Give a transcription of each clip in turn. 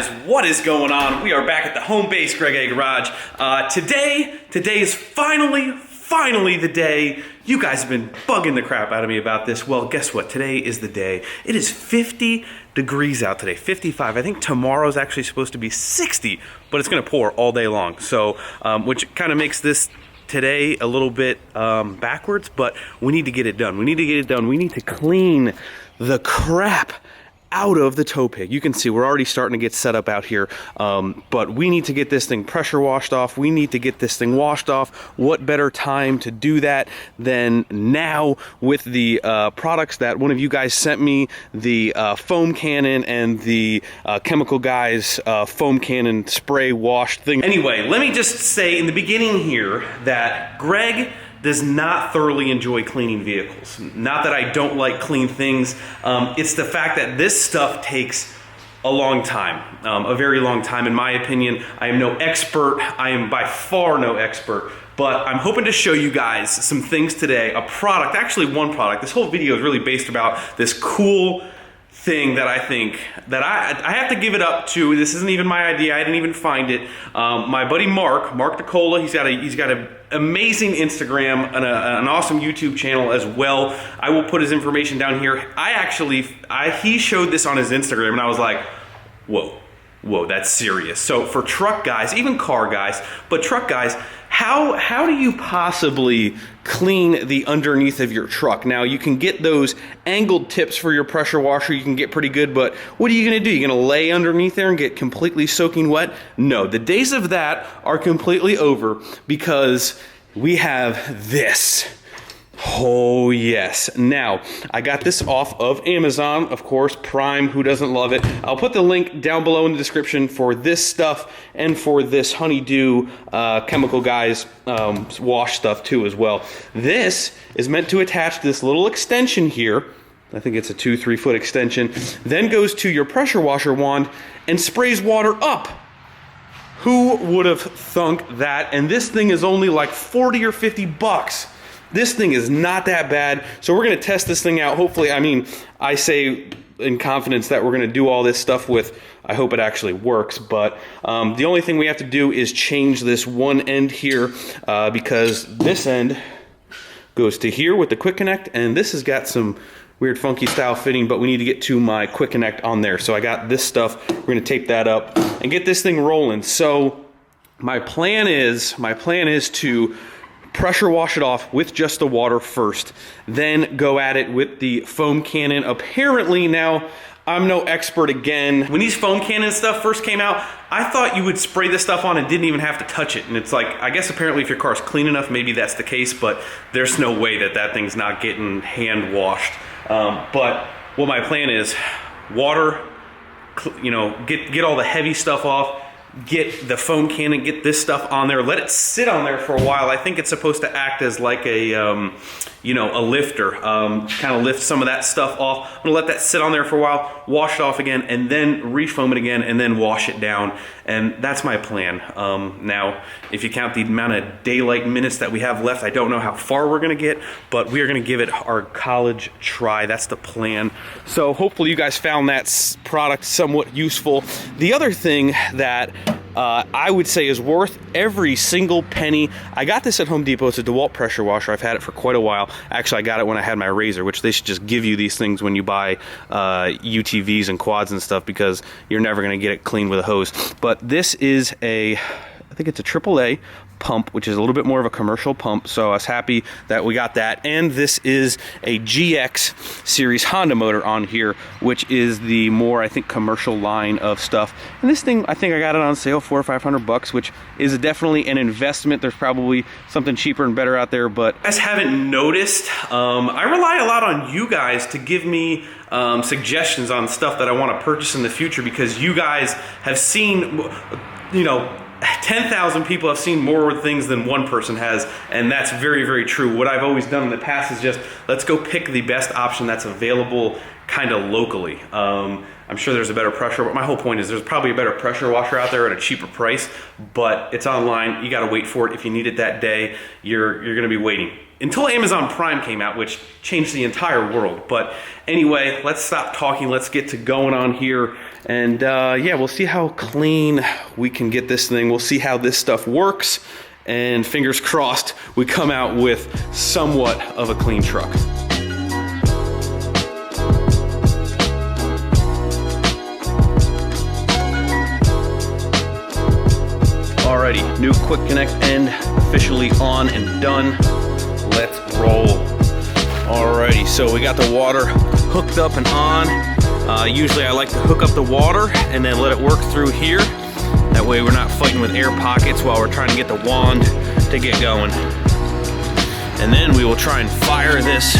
guys, what is going on? We are back at the home base GREGA garage. Today is finally the day. You guys have been bugging the crap out of me about this. Well, guess what? Today is the day. It is 50 degrees out today, 55. I think tomorrow's actually supposed to be 60, but it's gonna pour all day long. So, which kind of makes this today a little bit backwards, but we need to get it done. We need to clean the crap out of the tow pig. You can see we're already starting to get set up out here, but we need to get this thing pressure washed off. We need to get this thing washed off. What better time to do that than now with the products that one of you guys sent me, the foam cannon and the Chemical Guys foam cannon spray wash thing. Anyway, let me just say in the beginning here that Greg does not thoroughly enjoy cleaning vehicles. Not that I don't like clean things. It's the fact that this stuff takes a long time, a very long time in my opinion. I am no expert. I am by far no expert, but I'm hoping to show you guys some things today. A product, actually one product. This whole video is really based about this cool thing that I think that I have to give it up to. This isn't even my idea. I didn't even find it. My buddy Mark DeCola, he's got an amazing Instagram and an awesome YouTube channel as well. I will put his information down here. He showed this on his Instagram and I was like, whoa, that's serious. So for truck guys, even car guys, but truck guys, how do you possibly clean the underneath of your truck? Now you can get those angled tips for your pressure washer, you can get pretty good, but what are you gonna do? You're gonna lay underneath there and get completely soaking wet? No, the days of that are completely over because we have this. Oh yes. Now, I got this off of Amazon, of course, Prime, who doesn't love it? I'll put the link down below in the description for this stuff and for this Honeydew Chemical Guys wash stuff too as well. This is meant to attach to this little extension here. I think it's a 2-3 foot extension. Then goes to your pressure washer wand and sprays water up. Who would have thunk that? And this thing is only like 40 or 50 bucks. This thing is not that bad, so we're gonna test this thing out. Hopefully, I mean, I say in confidence that we're gonna do all this stuff with, I hope it actually works, but the only thing we have to do is change this one end here because this end goes to here with the quick connect, and this has got some weird funky style fitting, but we need to get to my quick connect on there. So I got this stuff, we're gonna tape that up and get this thing rolling. So my plan is to pressure wash it off with just the water first, then go at it with the foam cannon. Apparently now, I'm no expert again. When these foam cannon stuff first came out, I thought you would spray this stuff on and didn't even have to touch it. And it's like, I guess apparently if your car's clean enough, maybe that's the case, but there's no way that thing's not getting hand washed. But what my plan is, water, you know, get all the heavy stuff off, get the foam cannon, get this stuff on there, let it sit on there for a while. I think it's supposed to act as like a, you know, a lifter, kind of lift some of that stuff off. I'm gonna let that sit on there for a while, wash it off again, and then refoam it again, and then wash it down. And that's my plan. Now, if you count the amount of daylight minutes that we have left, I don't know how far we're gonna get, but we are gonna give it our college try. That's the plan. So hopefully you guys found that product somewhat useful. The other thing that I would say is worth every single penny. I got this at Home Depot. It's a DeWalt pressure washer. I've had it for quite a while. Actually, I got it when I had my Razor, which they should just give you these things when you buy UTVs and quads and stuff because you're never going to get it clean with a hose. But this is I think it's a AAA pump, which is a little bit more of a commercial pump, so I was happy that we got that. And this is a GX series Honda motor on here, which is the more, I think, commercial line of stuff. And this thing, I think I got it on sale, $400 or $500, which is definitely an investment. There's probably something cheaper and better out there, but you guys haven't noticed, I rely a lot on you guys to give me suggestions on stuff that I want to purchase in the future, because you guys have seen, you know, 10,000 people have seen more things than one person has, and that's very, very true. What I've always done in the past is just, let's go pick the best option that's available kind of locally. I'm sure there's a better pressure, but my whole point is there's probably a better pressure washer out there at a cheaper price, but it's online, you gotta wait for it. If you need it that day, you're gonna be waiting. until Amazon Prime came out, which changed the entire world. But anyway, let's stop talking. Let's get to going on here. And yeah, we'll see how clean we can get this thing. We'll see how this stuff works. And fingers crossed, we come out with somewhat of a clean truck. Alrighty, new quick connect end officially on and done. Let's roll. Alrighty, so we got the water hooked up and on. Usually I like to hook up the water and then let it work through here. That way we're not fighting with air pockets while we're trying to get the wand to get going. And then we will try and fire this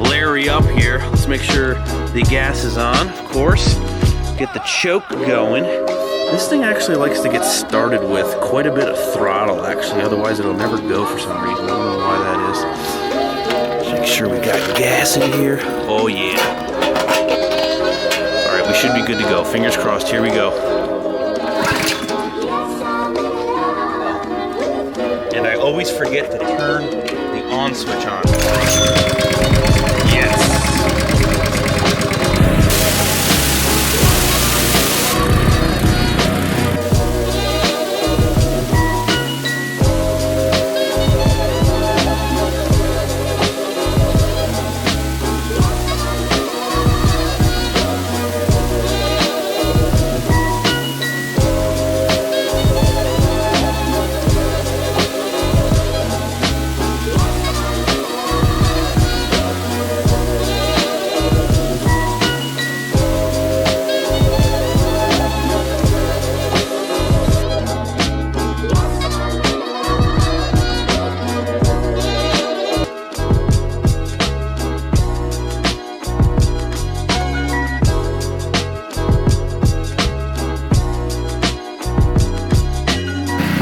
Larry up here. Let's make sure the gas is on, of course. Get the choke going. This thing actually likes to get started with quite a bit of throttle, actually. Otherwise, it'll never go for some reason. I don't know why that is. Just make sure we got gas in here. Oh, yeah. All right, we should be good to go. Fingers crossed. Here we go. And I always forget to turn the on switch on. Yes.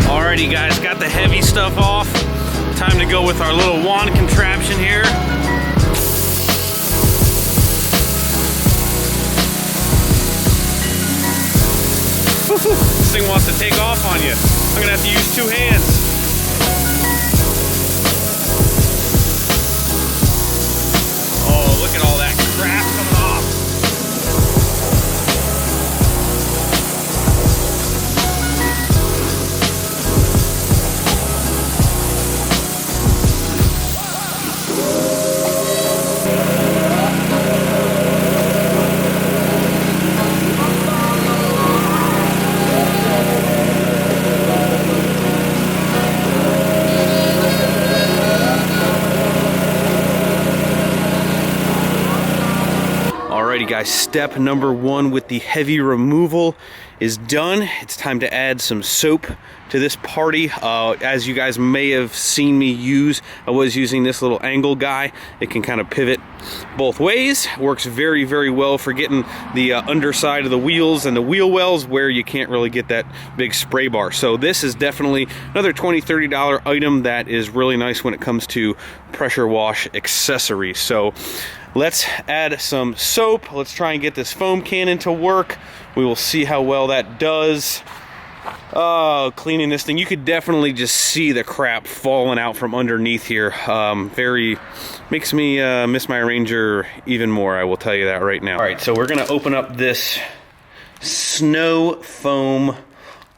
Alrighty guys, got the heavy stuff off. Time to go with our little wand contraption here. This thing wants to take off on you. I'm gonna have to use 2 hands. Oh, look at all that crap coming off. Alrighty guys, step number 1 with the heavy removal is done. It's time to add some soap to this party. As you guys may have seen me use, I was using this little angle guy. It can kind of pivot both ways. Works very, very well for getting the underside of the wheels and the wheel wells where you can't really get that big spray bar. So this is definitely another $20, $30 item that is really nice when it comes to pressure wash accessories. So let's add some soap. Let's try and get this foam cannon to work. We will see how well that does. Oh, cleaning this thing. You could definitely just see the crap falling out from underneath here. Makes me miss my Ranger even more, I will tell you that right now. All right, so we're gonna open up this snow foam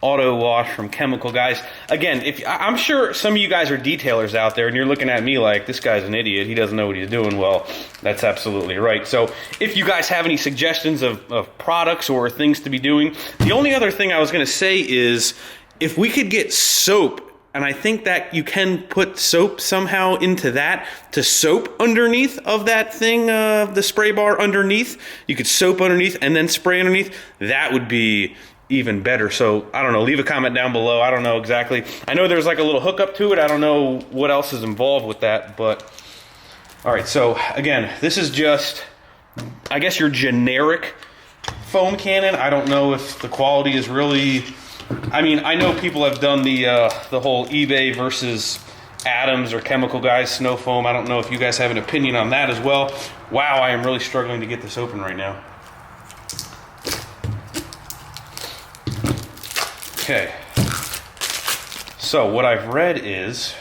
auto wash from Chemical, guys. Again, I'm sure some of you guys are detailers out there and you're looking at me like, this guy's an idiot, he doesn't know what he's doing. Well, that's absolutely right. So if you guys have any suggestions of products or things to be doing, the only other thing I was gonna say is if we could get soap, and I think that you can put soap somehow into that, to soap underneath of that thing, the spray bar underneath. You could soap underneath and then spray underneath. That would be even better. So I don't know, leave a comment down below. I don't know exactly. I know there's like a little hookup to it. I don't know what else is involved with that, but all right. So again, this is just, I guess, your generic foam cannon. I don't know if the quality is really, I mean, I know people have done the whole eBay versus Adams or Chemical guys snow foam. I don't know if you guys have an opinion on that as well. Wow, I am really struggling to get this open right now. Okay, so what I've read is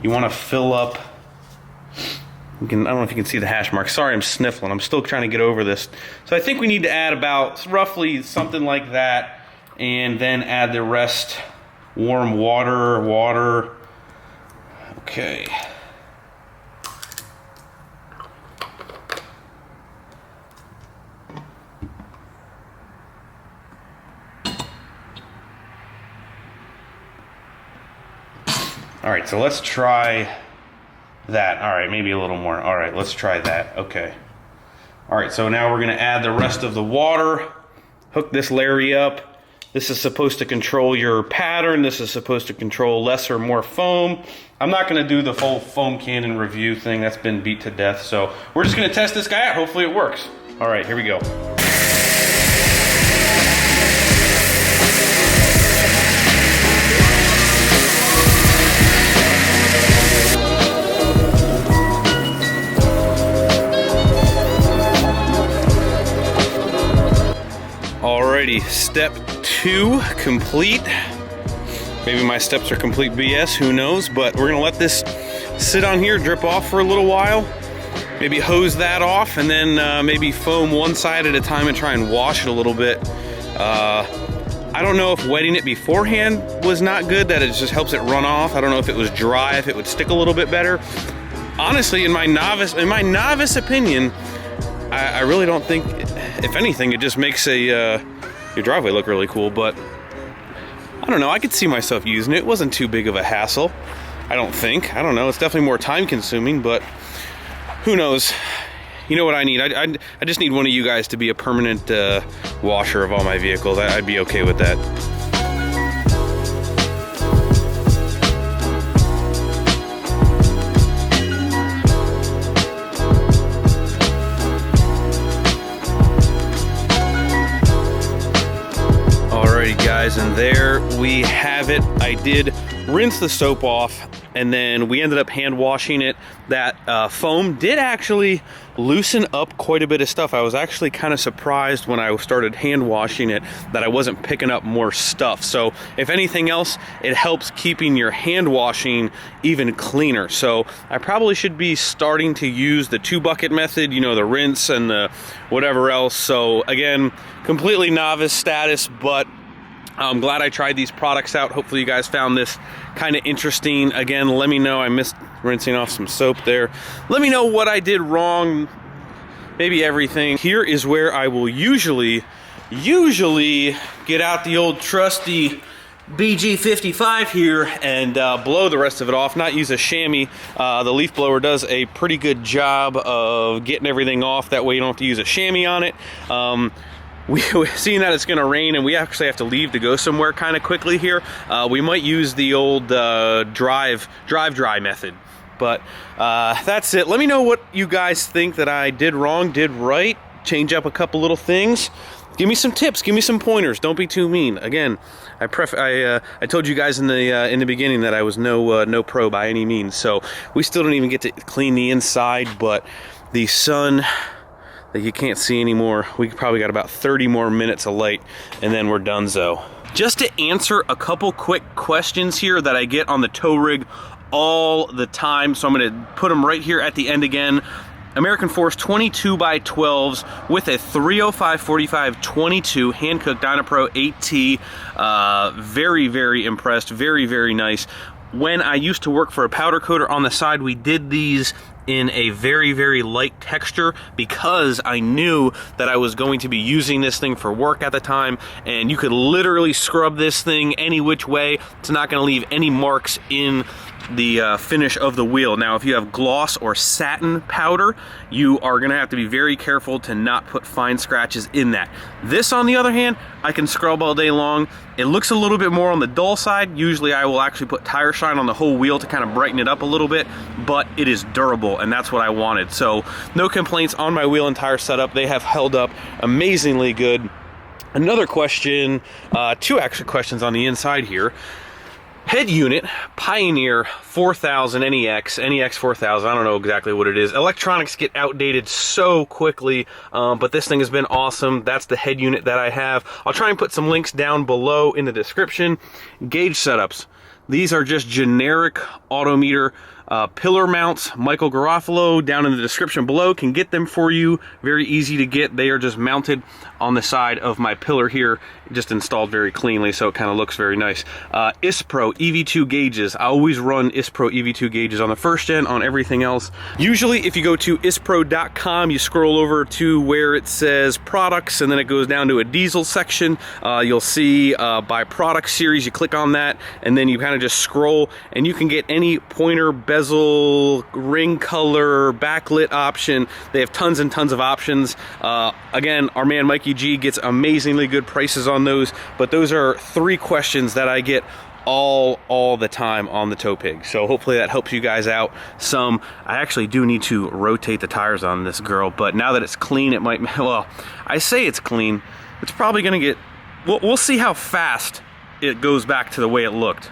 you want to fill up I don't know if you can see the hash marks. Sorry, I'm sniffling. I'm still trying to get over this. So I think we need to add about roughly something like that, and then add the rest. Warm water. Okay. All right, so let's try that. All right, maybe a little more. All right, let's try that. Okay. All right, so now we're gonna add the rest of the water, hook this Larry up. This is supposed to control your pattern. This is supposed to control less or more foam. I'm not gonna do the full foam cannon review thing. That's been beat to death. So we're just gonna test this guy out. Hopefully it works. All right, here we go. Alrighty, step 2 complete. Maybe my steps are complete BS, who knows, but we're gonna let this sit on here, drip off for a little while, maybe hose that off, and then maybe foam one side at a time and try and wash it a little bit. I don't know if wetting it beforehand was not good, that it just helps it run off. I don't know if it was dry, if it would stick a little bit better. Honestly, in my novice opinion, I really don't think, if anything, it just makes your driveway look really cool, but I don't know, I could see myself using it. It wasn't too big of a hassle, I don't think. I don't know, it's definitely more time consuming, but who knows. You know what I need? I just need one of you guys to be a permanent washer of all my vehicles. I'd be okay with that. Guys, and there we have it. I did rinse the soap off, and then we ended up hand washing it. That foam did actually loosen up quite a bit of stuff. I was actually kind of surprised when I started hand washing it that I wasn't picking up more stuff. So if anything else, it helps keeping your hand washing even cleaner. So I probably should be starting to use the 2-bucket method, you know, the rinse and the whatever else. So again, completely novice status, but I'm glad I tried these products out. Hopefully you guys found this kind of interesting. Again, let me know. I missed rinsing off some soap there. Let me know what I did wrong. Maybe everything. Here is where I will usually get out the old trusty BG55 here and blow the rest of it off, not use a chamois. The leaf blower does a pretty good job of getting everything off. That way you don't have to use a chamois on it. We're seeing that it's going to rain and we actually have to leave to go somewhere kind of quickly here. We might use the old drive dry method. But that's it. Let me know what you guys think that I did wrong, did right, change up a couple little things. Give me some tips, give me some pointers. Don't be too mean. Again, I told you guys in the beginning that I was no pro by any means. So we still don't even get to clean the inside, but the sun that you can't see anymore, we probably got about 30 more minutes of light and then we're donezo. Just to answer a couple quick questions here that I get on the tow rig all the time, so I'm gonna put them right here at the end again. American Force 22x12s with a 305/45/22 hand-cooked Dynapro 8T. Very, very impressed, very, very nice. When I used to work for a powder coater on the side, we did these in a very, very light texture because I knew that I was going to be using this thing for work at the time, and you could literally scrub this thing any which way. It's not going to leave any marks in the finish of the wheel. Now, if you have gloss or satin powder, you are going to have to be very careful to not put fine scratches in that. This, on the other hand, I can scrub all day long. It looks a little bit more on the dull side. Usually I will actually put tire shine on the whole wheel to kind of brighten it up a little bit, but it is durable and that's what I wanted. So no complaints on my wheel and tire setup. They have held up amazingly good. Another question, 2 actual questions on the inside here. Head unit, Pioneer 4000 NEX 4000, I don't know exactly what it is. Electronics get outdated so quickly, but this thing has been awesome. That's the head unit that I have. I'll try and put some links down below in the description. Gauge setups. These are just generic autometer pillar mounts. Michael Garofalo down in the description below can get them for you. Very easy to get. They are just mounted on the side of my pillar here, just installed very cleanly, so it kind of looks very nice. ISPRO EV2 gauges. I always run ISPRO EV2 gauges on the first gen, on everything else. Usually if you go to ispro.com, you scroll over to where it says products, and then it goes down to a diesel section. You'll see by product series, you click on that, and then you kind of just scroll, and you can get any pointer, bezel, ring color, backlit option. They have tons and tons of options. Again, our man Mikey G gets amazingly good prices on those, but those are 3 questions that I get all the time on the tow pig. So hopefully that helps you guys out some. I actually do need to rotate the tires on this girl, but now that it's clean, it might, well, I say it's clean. It's probably gonna get, we'll see how fast it goes back to the way it looked.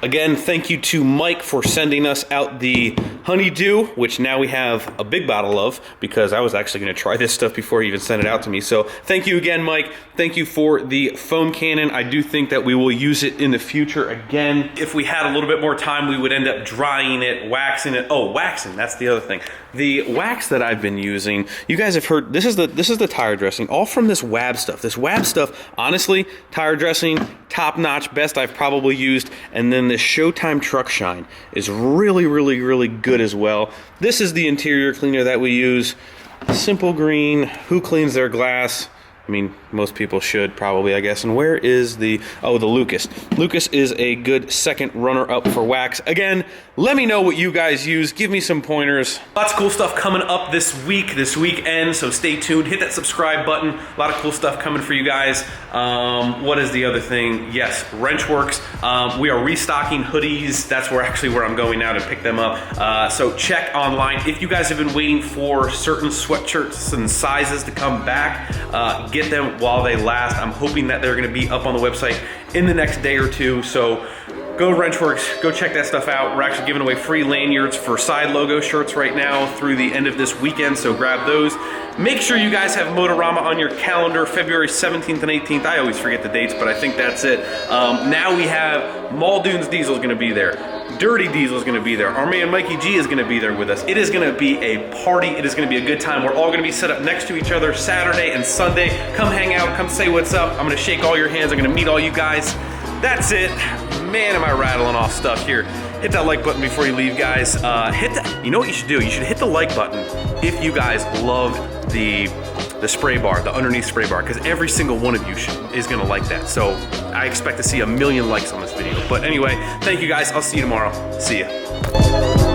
Again, thank you to Mike for sending us out the honeydew, which now we have a big bottle of, because I was actually going to try this stuff before he even sent it out to me. So thank you again, Mike. Thank you for the foam cannon. I do think that we will use it in the future again. If we had a little bit more time, we would end up drying it, waxing it. Oh, waxing, that's the other thing. The wax that I've been using, you guys have heard, this is the tire dressing, all from this WAB stuff. This WAB stuff, honestly, tire dressing, top notch, best I've probably used. And then this Showtime Truck Shine is really good as well. This is the interior cleaner that we use. Simple green. Who cleans their glass? I mean, most people should probably, I guess. And where is the, oh, the Lucas. Lucas is a good second runner-up for wax. Again, let me know what you guys use. Give me some pointers. Lots of cool stuff coming up this week, this weekend, so stay tuned. Hit that subscribe button. A lot of cool stuff coming for you guys. What is the other thing? Yes, Wrenchworks. We are restocking hoodies. That's where I'm going now to pick them up. So check online. If you guys have been waiting for certain sweatshirts and sizes to come back, get them while they last. I'm hoping that they're gonna be up on the website in the next day or two. So go to Wrenchworks, go check that stuff out. We're actually giving away free lanyards for side logo shirts right now through the end of this weekend, so grab those. Make sure you guys have Motorama on your calendar, February 17th and 18th. I always forget the dates, but I think that's it. Now we have Muldoon's Diesel's gonna be there. Dirty Diesel's gonna be there. Our man Mikey G is gonna be there with us. It is gonna be a party. It is gonna be a good time. We're all gonna be set up next to each other Saturday and Sunday. Come hang out, come say what's up. I'm gonna shake all your hands. I'm gonna meet all you guys. That's it. Man, am I rattling off stuff here. Hit that like button before you leave, guys. You know what you should do? You should hit the like button if you guys love the spray bar, the underneath spray bar, because every single one of you is gonna like that. So I expect to see 1 million likes on this video. But anyway, thank you guys. I'll see you tomorrow. See ya.